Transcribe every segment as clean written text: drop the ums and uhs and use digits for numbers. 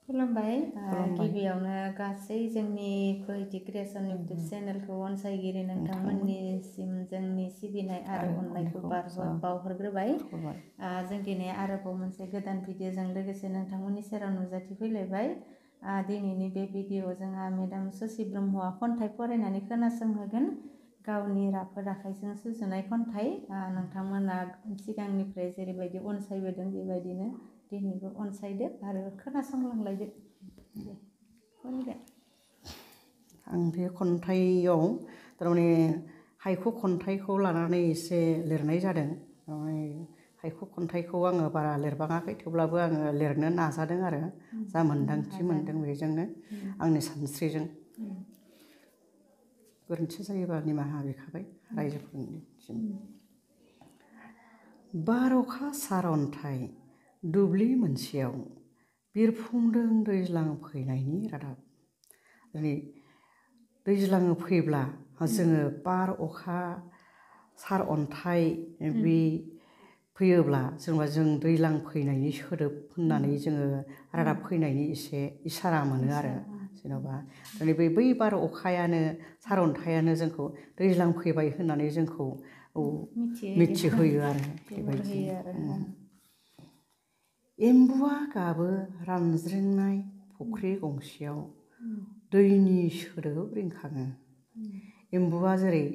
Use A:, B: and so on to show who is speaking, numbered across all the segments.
A: खुलुमबाय गिबियावनो गासै जोंनि पोएटिक क्रिएशन इउटुब चेनेलखौ अनसायगिरि नोंथांमोननिसिम जोंनि सिबिनाय आरो अननायखौ बावहरग्रोबाय जों दिनै आरोबाव मोनसे गोदान भिडिअजों लोगोसे नोंथांमोननि सेराव नुजाथिफैलायबाय दिनैनि बे भिडिअआव जोंहा मेडाम ससि ब्रह्मआ खन्थाइ फरायनानै खोनासंहोगोन गावनि राफोद आखाइजों सुजुनाय खन्थाइ नोंथांमोना सिगांनिफ्राय जेरैबायदि अनसायबोदों बेबायदिनो दिनैबो अनसायदो आरो खोनासंलांलायदो दे फरायदो
B: आं बे खन्थाइयाव थारमाने हायखु खन्थाइखौ लानानै एसे लिरनाय जादों हायखु खन्थाइखौ आङो बारा लिरबाङाखै थेवब्लाबो आङो लिरनो नाजादों आरो जा मोन्दांथि मोन्दों बेजोंनो आंनि सानस्रिजों गोरोन्थि जायोबा निमाहा बिखाबाय रायजोफोरनिसिम बार अखा सार अन्थाइ दुब्लि मोनसेयाव बिरफुंदों दैज्लां फैनायनि रादाब दिनै दैज्लां फैब्ला जोङो बार अखा सार अन्थाइ बे फैयोब्ला जेनेबा जों दैज्लां फैनायनि सोदोब होननानै जोङो रादाब फैनायनि एसे इसारा मोनो आरो जेनेबा दिनै बै बार अखायानो सार अन्थायानो जोंखौ दैज्लां फैबाय होननानै जोंखौ मिथिहोयो आरो बेबायदि एम्बुआ गाबो रानज्रिंनाय फुख्रि गंसेयाव दैनि सोदोब रिंखाङो एम्बुआ जेरै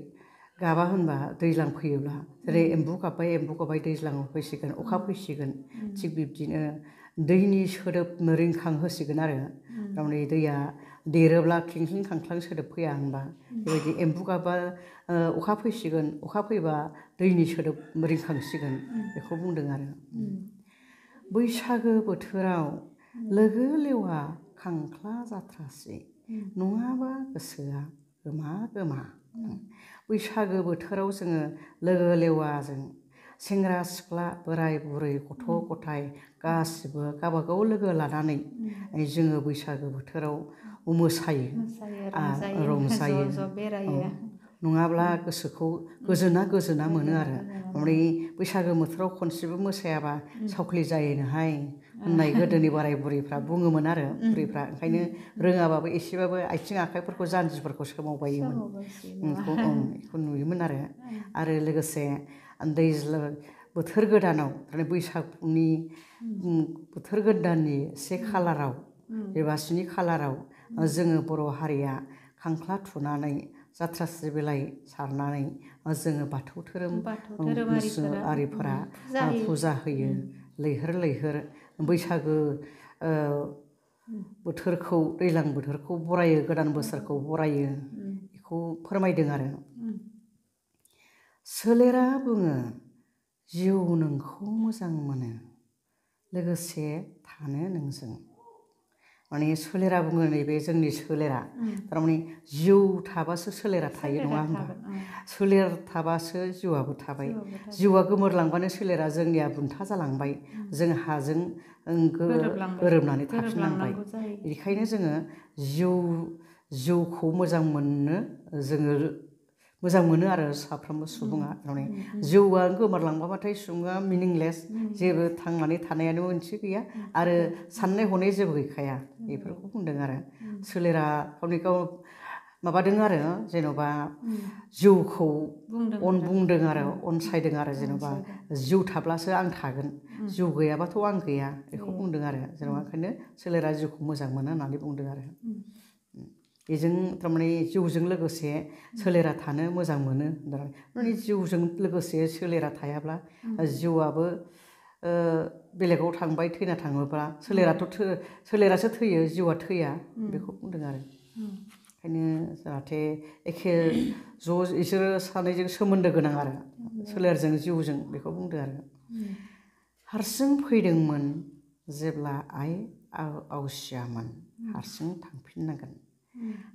B: गाबा होनबा दैज्लां फैयोब्ला जेरै एम्बु गाबबाय दैज्लाङाव फैसिगोन अखा फैसिगोन थिग बिब्दिनो दैनि सोदोब रिंखांहोसिगोन आरो थारमाने दैया देरोब्ला ख्लिंख्लिं खांख्लां सोदोब फैया होनबा बेबायदि एम्बु गाबबा अखा फैसिगोन अखा फैबा दैनि सोदोब रिंखांसिगोन बेखौ बुंदों आरो बैसागो बोथोराव लोगो लेवा खांख्ला जाथ्रासै नङाबा गोसोआ गोमा गोमा बैसागो बोथोराव जोङो लोगो लेवाजों सेंग्रा सिख्ला बोराय बुरै गथ' गथाय गासिबो गावबागाव लोगो लानानै जोङो बैसागो बोथोराव मोसायो रंजायो नङाब्ला गोसोखौ गोजोना मोनो आरो ओमफ्राय बैसागो बोथोराव खनसेबो मोसायाबा सावख्लि जायोनोहाय होननाय गोदोनि बोराय बुरैफ्रा बुङोमोन आरो बुरैफ्रा ओंखायनो रोङाबाबो एसेबाबो आथिं आखाइफोरखौ जानजिफोरखौ सोमावबायोमोन बेखौ नुयोमोन आरो लोगोसे दैज्लां बोथोर गोदानाव बैसागनि बोथोर गोदाननि 1 खालाराव एबा 2 खालाराव जोङो बर' हारिया खांख्ला थुनानै जाथ्रासि बिलाइ सारनानै जोङो बाथौ धोरोमारिफोरा फुजा होयो लैहोर लैहोर बैसागो बोथोरखौ दैज्लां बोथोरखौ बरायो गोदान बोसोरखौ बरायो बेखौ फोरमायदों आरो सोलेरा बुङो जिउ नोंखौ मोजां मोनो लोगोसे थानो नोंजों माने सोलेरा बुङो नैबे जोंनि सोलेरा थारमाने जिउ थाबासो सोलेरा थायो नङा होनबा सोलेर थाबासो जिउआबो थाबाय जिउआ गोमोरलांबानो सोलेरा जोंनिया बुन्था जालांबाय जों हाजों गोरोबनानै थाफिनलांबाय बेनिखायनो जोङो जिउखौ मोजां मोनो आरो साफ्रोमबो सुबुङा माने जिउआ गोमोरलांबाथाय सुबुङा मिनिंलेस जेबो थांनानै थानायानो ओंथि गैया आरो साननाय हनाय जेबो गैखाया बेफोरखौ बुंदों आरो सोलेरा गाव माबादों आरो जेन'बा जिउखौ बुंदों आरो अनसायदों आरो जेन'बा जिउ थाब्लासो आं थागोन जिउ गैयाबाथ' आं गैया बेखौ बुंदों आरो जेन'बा ओंखायनो सोलेरा जिउखौ मोजां मोनो होननानै बुंदों आरो बेजों थारमाने जिउजों लोगोसे सोलेरा थानो मोजां मोनो माने जिउजों लोगोसे सोलेरा थायाब्ला जिउआबो बेलेगाव थांबाय थैना थाङोब्ला सोलेरासो थैयो जिउआ थैया बेखौ बुंदों आरो ओंखायनो जाहाथे एखे ज' इसोरो सानैजों सोमोन्दो गोनां आरो सोलेरजों जिउजों बेखौ बुंदों आरो हारसिं फैदोंमोन जेब्ला आइ आवसियामोन हारसिं थांफिननांगोन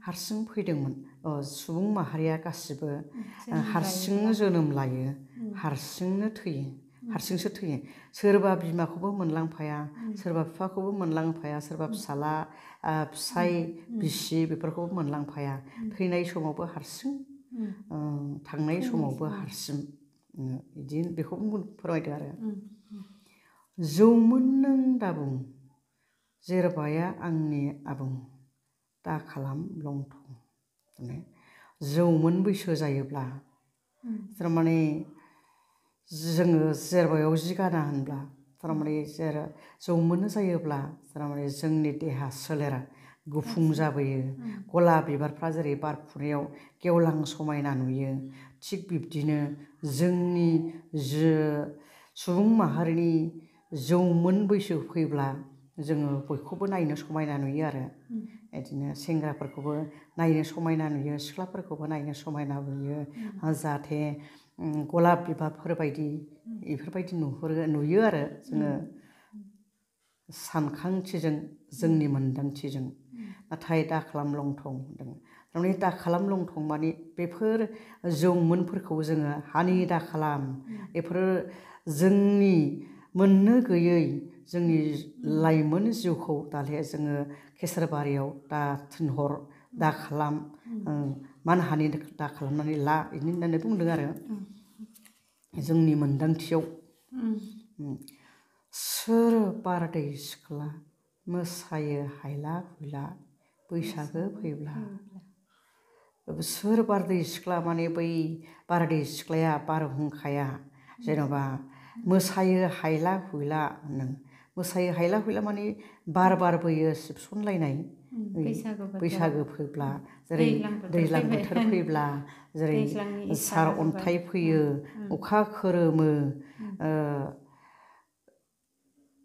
B: हारसिं फैदोंमोन सुबुं माहारिया गासिबो हारसिंनो जोनोम लायो हारसिंनो थैयो हारसिंसो थैयो सोरबा बिमाखौबो मोनलांफाया सोरबा बिफाखौबो मोनलांफाया सोरबा फिसाला फिसाय बिसि बेफोरखौबो मोनलांफाया थैनाय समावबो हारसिं थांनाय समावबो हारसिं बिदि बेखौ फोरमायदों आरो जौमोन नों दाबुं जेरबाया आंनि आबुं दा खालाम लंथं माने जौमोन बैसो जायोब्ला थारमाने जोङो जेरबायाव जि गाना होनब्ला थारमाने जौमोन जायोब्ला थारमाने जोंनि देहा सोलेरा गुफुं जाबोयो गलाब बिबारफ्रा जेरै बारफुनायाव गेवलां समायना नुयो थिग बिब्दिनो जोंनि सुबुं माहारिनि जौमोन बैसो फैब्ला जोङो बयखौबो नायनो समायना नुयो आरो बिदिनो सेंग्राफोरखौबो नायनो समायना नुयो सिख्लाफोरखौबो नायनो समायना नुयो जाहाथे गलाब बिबारफोरबायदि बेफोरबायदि नुयो आरो जोङो सानखांथिजों जोंनि मोन्दांथिजों नाथाय दा खालाम लंथं होनदों थारमाने दा खालाम लंथं माने बेफोर जौमोनफोरखौ जोङो हानि दा खालाम बेफोरो जोंनि मोननो गैयै जोंनि लाइमोन जिउखौ दाले जोङो केसारबारियाव दा थिनहर दा खालाम मानहानि दा खालामनानै ला बिदि होननानै बुंदों आरो जोंनि मोन्दांथियाव सोर बारदै सिख्ला मोसायो हायला हुइला बैसागो फैब्ला सोर बारदै सिख्ला माने बै बारदै सिख्लाया बारहुंखाया जेन'बा मोसायो हायला हुइला होनो मोसायो हायला हुइला माने बार बारबोयो सिबसनलायनाय बैसागो फैब्ला जेरै दैज्लां बोथोर फैब्ला जेरै सार अन्थाइ फैयो अखा खोरोमो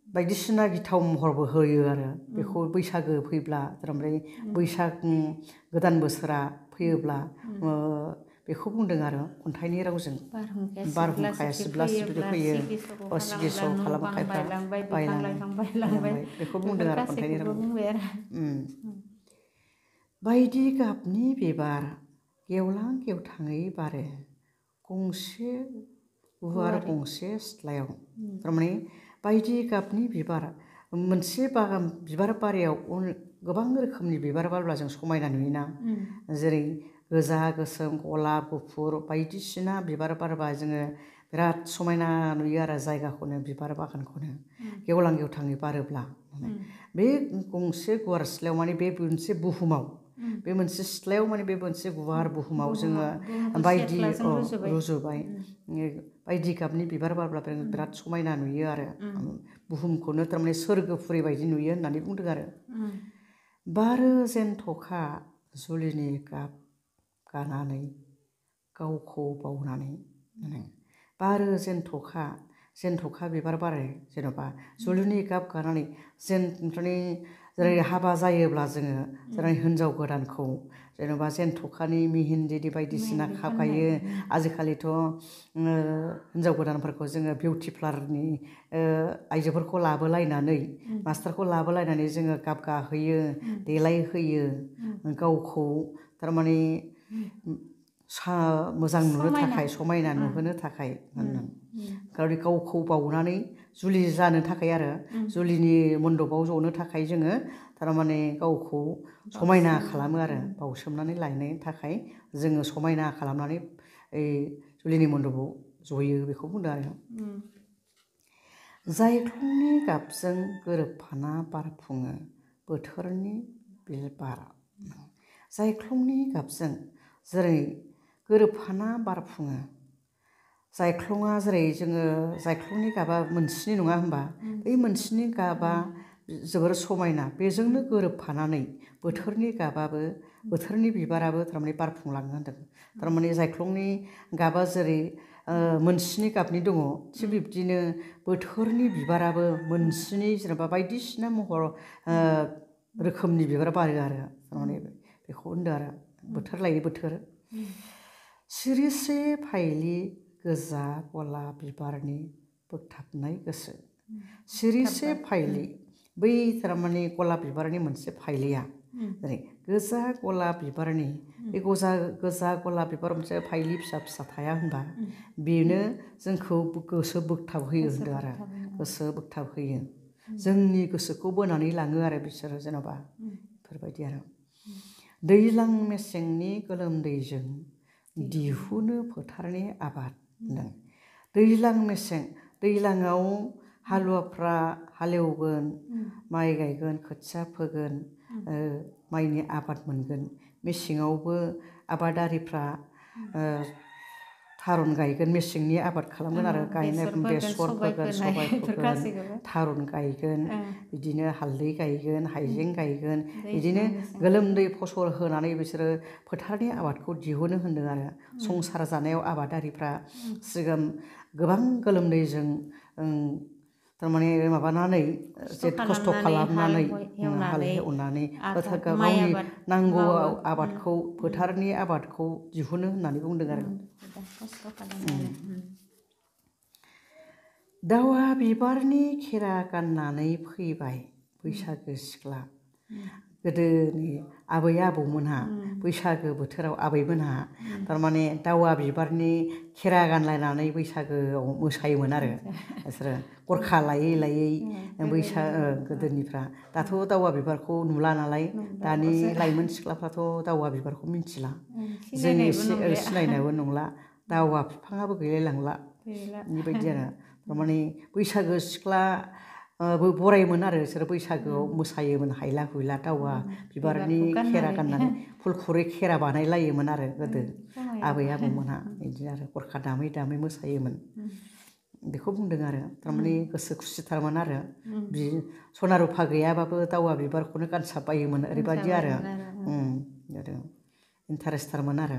B: बायदिसिना गिथाव महरबो होयो आरो बेखौ बैसागो फैब्ला ओमफ्राय बैसाग गोदान बोसोरा फैयोब्ला बेखौ बुंदों आरो खन्थाइनि रावजों बारहुंखाया सिबला सिबलि फैयो सिगिसाव खालामखायफ्रा बायलांबाय बेखौ बुंदों आरो खन्थाइनि रावजों बायदि गाबनि बिबार गेवलां गेवथाङै बारो गंसे गुवार गंसे सिथ्लायाव थारमाने बायदि गाबनि बिबार मोनसे बागान बिबार बारियाव गोबां रोखोमनि बिबार बारब्ला जों समायना नुयोना जेरै गोजा गोसोम गलाब गुफुर बायदिसिना बिबार बारबा जोङो बिराद समायना नुयो आरो जायगाखौनो बिबार बागानखौनो गेवलां गेवथाङै बारोब्ला बे गंसे गुवार सिथ्लायाव माने बे मोनसे बुहुमाव बे मोनसे सिथ्लायाव माने बे मोनसे गुवार बुहुमाव जोङो बायदि रुजुबाय बायदि गाबनि बिबार बारब्ला बिराद समायना नुयो आरो बुहुमखौनो थारमाने सोरगोफुरि बायदि नुयो होननानै बुंदों आरो बारो जेनथखा जुलिनि गाब गानानै गावखौ बावनानै बारो जेनथखा बिबार बारो जेन'बा जुलिनि गाब गानानै जेरै हाबा जायोब्ला जोङो जेरै हिन्जाव गोदानखौ जेन'बा जेनथखानि मेहेन्दी बायदिसिना खागायो आजिखालिथ' हिन्जाव गोदानफोरखौ जोङो बिउटि पार्लारनि आइजोफोरखौ लाबोलायनानै मास्टारखौ लाबोलायनानै जोङो गाब गाहोयो देलायहोयो गावखौ थारमाने मोजां नुनो थाखाय समायना नुहोनो थाखाय गावखौ बावनानै जुलि जानो थाखाय आरो जुलिनि मन्दपाव जनो थाखाय जोङो थारमाने गावखौ समायना खालामो आरो बावसोमनानै लायनो थाखाय जोङो समायना खालामनानै जुलिनि मन्दपाव जयो बेखौ बुंदों आरो जायख्लंनि गाबजों गोरोबफाना बारफुङो बोथोरनि बिरबार जायख्लंनि गाबजों जेरै गोरोबफाना बारफुङो जायख्लङा जेरै जोङो जायख्लंनि गाबा मोनस्नि नङा होमबा बै मोनस्नि गाबा जोबोर समायना बेजोंनो गोरोबफानानै बोथोरनि गाबाबो बोथोरनि बिबाराबो थारमाने बारफुंलाङो होनदों थारमाने जायख्लंनि गाबा जेरै मोनस्नि गाबनि दङ थिग बिब्दिनो बोथोरनि बिबाराबो मोनस्नि जेनेबा बायदिसिना महर रोखोमनि बिबार बारो आरो थारमाने बेखौ होनदों आरो बोथोर लायै बोथोर सिरिसे फाइलि गोजा गलाब बिबारनि बोगथाबनाय गोसो सिरिसे फाइलि बै थारमाने गलाब बिबारनि मोनसे फाइलिया जेरै गोजा गलाब बिबारनि बे गोजा गलाब बिबार मोनसे फाइलि फिसा फिसा थाया होनबा बेनो जोंखौ गोसो बोगथाब होयो होनदों आरो गोसो बोगथाब होयो जोंनि गोसोखौ बोनानै लाङो आरो बिसोरो जेन'बा बेफोरबायदि आरो दैज्लां मेसेंनि गोलोमदैजों दिहुनो फोथारनि आबाद होनदों दैज्लां मेसें दैज्लाङाव हालुवाफ्रा हालेवगोन माइ गायगोन खोथिया फोगोन माइनि आबाद मोनगोन मेसेङावबो आबादारिफ्रा थारुन गायगोन मेसेंनि आबाद खालामगोन आरो गायनाय बेसर फोगोन सबाय फोगोन थारुन गायगोन बिदिनो हालदै गायगोन हाइजें गायगोन बिदिनो गोलोमदै फसल होनानै बिसोरो फोथारनि आबादखौ दिहुनो होनदों आरो संसार जानायाव आबादारिफ्रा सिगां गोबां गोलोमदैजों थारमाने माबानानै खस्थ' खालामनानै हाल एवनानै गावनि नांगौ आबादखौ फोथारनि आबादखौ दिहुनो होननानै बुंदों आरो दावा बिबारनि खेरा गाननानै फैबाय बैसागो सिख्ला गोदोनि आबै आबौमोनहा बैसागो बोथोराव आबैमोनहा थारमाने दावा बिबारनि खेरा गानलायनानै बैसागोआव मोसायोमोन आरो बिसोरो गरखा लायै लायै गोदोनिफ्रा दाथ' दावा बिबारखौ नुला नालाय दानि लाइमोन सिख्लाफ्राथ' दावा बिबारखौ मिथिला जों एसे सिनायनायबो नंला दावा बिफाङाबो गैलायलांला बेबायदि आरो थारमाने बैसागो सिख्ला बरायोमोन आरो बिसोरो बैसागोआव मोसायोमोन हायला हुइला दावा बिबारनि खेरा गाननानै फुलखुरि खेरा बानायलायोमोन आरो गोदो आबै आबौमोनहा बिदि आरो गरखा दामै दामै मोसायोमोन बेखौ बुंदों आरो थारमाने गोसो खुसिथारमोन आरो सना रुफा गैयाबाबो दावा बिबारखौनो गानसाबबायोमोन ओरैबायदि आरो इन्टारेस्टथारमोन आरो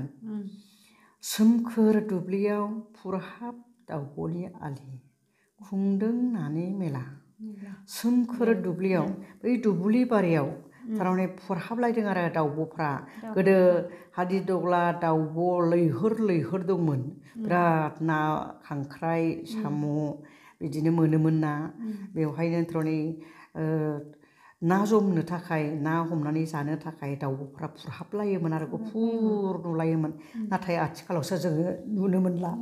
B: सोमखोर दुब्लियाव फुरहाब दाउब'नि आलि खुंदों नानि मेला सोमखोर दुब्लियाव बै दुब्लि बारियाव थारमाने फुरहाबलायदों आरो दाउब'फ्रा गोदो हादिदग्ला दाउब' लैहोर लैहोर दंमोन बिराद ना खांख्राइ साम' बिदिनो मोनोमोन ना बेवहायनो थारमाने ना जमनो थाखाय ना हमनानै जानो थाखाय दाउब'फ्रा फुरहाबलायोमोन आरो गुफुर नुलायोमोन नाथाय आथिखालावसो जोङो नुनो मोनला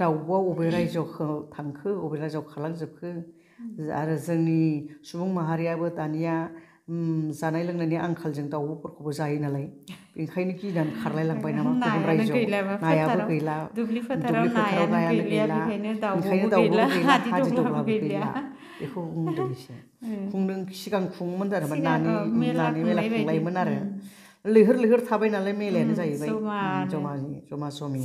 B: दाउब'आ अबे रायजोआव थांखो अबे रायजोआव खारलांजोबखो आरो जोंनि सुबुं माहारियाबो दानिया जानाय लोंनायनि आंखालजों दाउब'फोरखौबो जायो नालाय बेनिखायनो गिनानै खारलायलांबाय नामा गुबुन रायजोआव नायाबो गैला दुब्लि फोथाराव नायानो गैला ओंखायनो दाउब'बो गैला हादिदग्लाबो गैला बेखौ बुंदों एसे खुंदों सिगां खुङोमोन जादोंमोन नानि मेला खुंलायोमोन आरो लैहोर लैहोर थाबाय नालाय मेलायानो जाहैबाय जमा जमि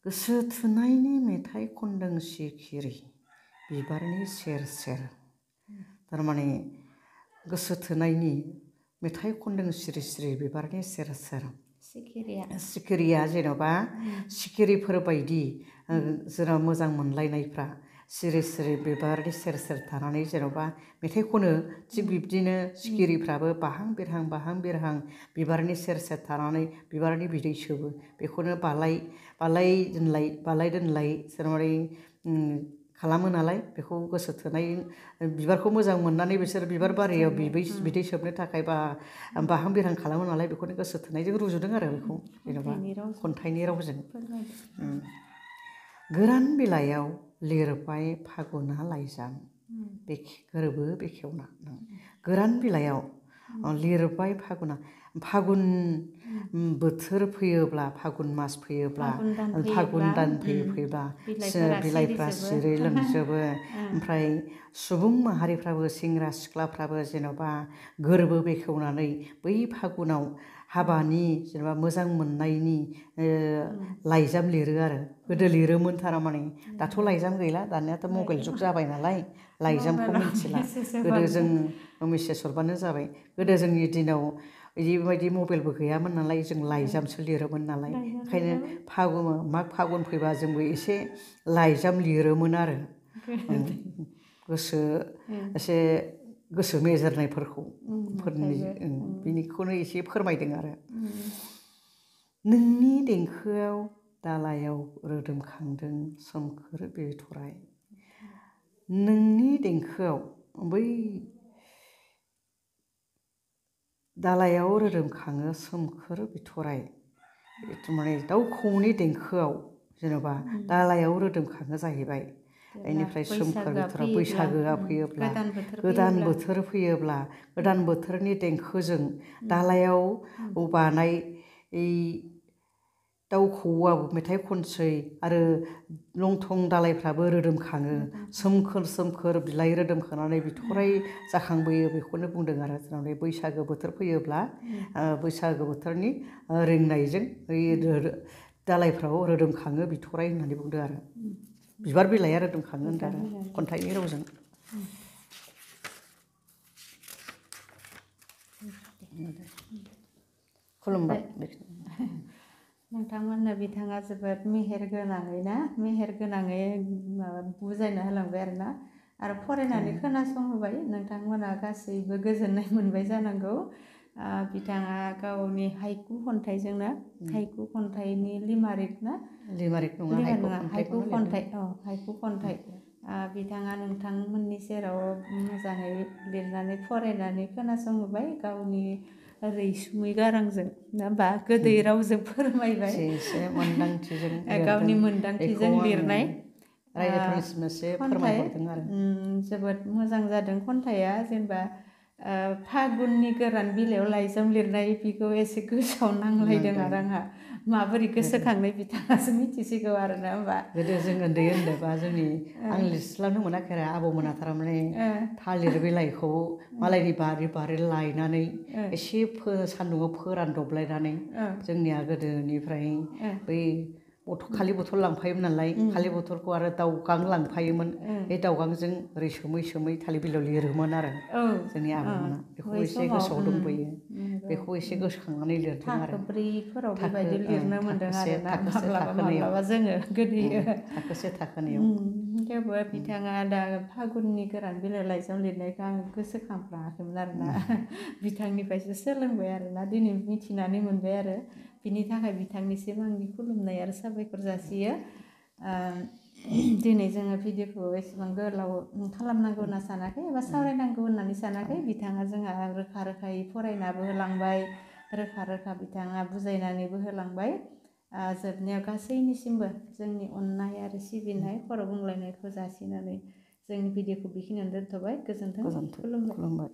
B: गोसो थोनायनि मेथाइ खनदों सिखिरि बिबारनि सेर सेर थारमाने गोसो थोनायनि मेथाइ खनदों सिरि सिरि बिबारनि सेर सेर सिखिरिया जेन'बा सिखिरिफोरबायदि जेराव मोजां मोनलायनायफ्रा सिरि सिरि बिबारनि सेर सेर थानानै जेन'बा मेथाइ खनो थिग बिब्दिनो सिखिरिफ्राबो बाहां बिरहां बिबारनि सेर सेर थानानै बिबारनि बिदै सोबो बेखौनो बालाय दोनलाय सोरमाने खालामो नालाय बेखौ गोसो थोनाय बिबारखौ मोजां मोननानै बिसोर बिबार बारियाव बिदै सोबनो थाखाय बाहां बिरहां खालामो नालाय बेखौनो गोसो थोनायजों रुजुदों आरो बेखौ जेनेबा खन्थाइनि रावजों गोरान बिलाइयाव लिरबाय फागुना लाइजाम गोरोबो बेखेवना गोरान बिलाइयाव लिरबाय फागुन बोथोर फैयोब्ला फागुन मास फैयोब्ला फागुन दान फैयोब्ला बिलाइफ्रा सिरि लोंजोबो ओमफ्राय सुबुं माहारिफ्राबो सेंग्रा सिख्लाफ्राबो जेन'बा गोरबो बेखेवनानै बै फागुनाव हाबानि जेनेबा मोजां मोननायनि लाइजाम लिरो आरो गोदो लिरोमोन थारमाने दाथ' लाइजाम गैला दानियाथ' मबाइल जुग जाबाय नालाय लाइजामखौ मिथिला गोदो जों मेसेज हरबानो जाबाय गोदो जोंनि दिनाव बेबायदि मबाइलबो गैयामोन नालाय जों लाइजामसो लिरोमोन नालाय ओंखायनो माग फागुन फैबा जोंबो एसे लाइजाम लिरोमोन आरो एसे गोसो मेजेरनायफोरखौ बिनिखौनो एसे फोरमायदों आरो नोंनि देंखोआव दालायाव रोदोमखांदों सोमखोर बिथराइ नोंनि देंखोआव बै दालायाव रोदोमखाङो सोमखोर बिथराइ माने दाउ खौवौनि देंखोआव जेन'बा दालायाव रोदोमखाङो जाहैबाय बेनिफ्राय सोमखोर बिथराइ बैसागोआ फैयोब्ला गोदान बोथोर फैयोब्ला गोदान बोथोरनि देंखोजों दालायाव बानाय दाउ खौवौआबो मेथाइ खनसै आरो लंथं दालाइफ्राबो रोदोमखाङो सोमखोर सोमखोर बिलाइ रोदोमखांनानै बिथ'राइ जाखांबोयो बेखौनो बुंदों आरो जोंनाव बैसागो बोथोर फैयोब्ला बैसागो बोथोरनि रिंनायजों दालाइफ्राव रोदोमखाङो बिथ'राइ होननानै बुंदों आरो बिबार बिलाइया रोदोमखाङो होनदों आरो खन्थाइनि रावजों खुलुमबाय
A: नोंथांमोननो बिथाङा जोबोद मेहेर गोनाङै माबा बुजायना होलांबाय आरोना आरो फरायनानै खोनासंहोबाय नोंथांमोना गासैबो गोजोननाय मोनबाय जानांगौ बिथाङा गावनि हाइकु खन्थाइजोंनो हाइकु खन्थाइनि लिमारिक ना
B: लिमारिक नङा
A: हाइकु खन्थाइ बिथाङा नोंथांमोननि सेराव मोजाङै लिरनानै फरायनानै खोनासंहोबाय गावनि रैसुमै गारांजों नङा होमबा गोदै रावजों फोरमायबाय गावनि मोन्दांथिजों लिरनाय
B: रायजोफोरनिसिम एसे फोरमायहरदों आरो
A: जोबोद मोजां जादों खन्थाइया जेनेबा फागुननि गोरान बिलाइयाव लाइजाम लिरनाय बेखौ एसे गोसोआव नांलायदों आरो आंहा माबोरै गोसोखांनाय बिथाङासो मिथिसिगौ आरो ना होमबा
B: गोदो जों उन्दैबा जोंनि आं लिरस्लाबनो मोनाखै आरो आबौमोना थारमाने थालिर बिलाइखौ मालायनि बारि लायनानै एसे सान्दुङाव फोरानदबलायनानै जोंनिया गोदोनिफ्राय बै खालि बथल लांफायोमोन नालाय खालि बथलखौ आरो दावगां लांफायोमोन बे दावगांजों ओरै सोमै थालिर बिलाइयाव लिरोमोन आरो जोंनि आबौमोना बेखौ एसे गोसोआव दंबोयो बेखौ एसे गोसोखांनानै लिरदों आरो
A: थाखो 4फोराव बेबायदि लिरनो मोन्दों आरो ना माब्लाबा जोङो गोदोयो
B: थाखोसे थाखोनैयाव
A: थेवबो बिथाङा दा फागुननि गोरान बिलाइ लाइजाम लिरनायखौ आं गोसोखांफ्लाङाखैमोन आरोना बिथांनिफ्रायसो सोलोंबाय आरोना दिनै मिथिनानै मोनबाय आरो बिनि थाखाय बिथांनिसिम आंनि खुलुमनाय आरो साबायखर जासियो दिनै जोङो भिडिअखौ एसेबां गोलाव खालामनांगौ होनना सानाखै एबा सावरायनांगौ होननानै सानाखै बिथाङा जोंहा रोखा रोखायै फरायनाबो होलांबाय रोखा बिथाङा बुजायनानैबो होलांबाय जोबनायाव गासैनिसिमबो जोंनि अननाय आरो सिबिनाय खर' बुंलायनायखौ जासिनानै जोंनि भिडिअखौ बेखिनियावनो दोनथ'बाय गोजोन्थों खुलुमबाय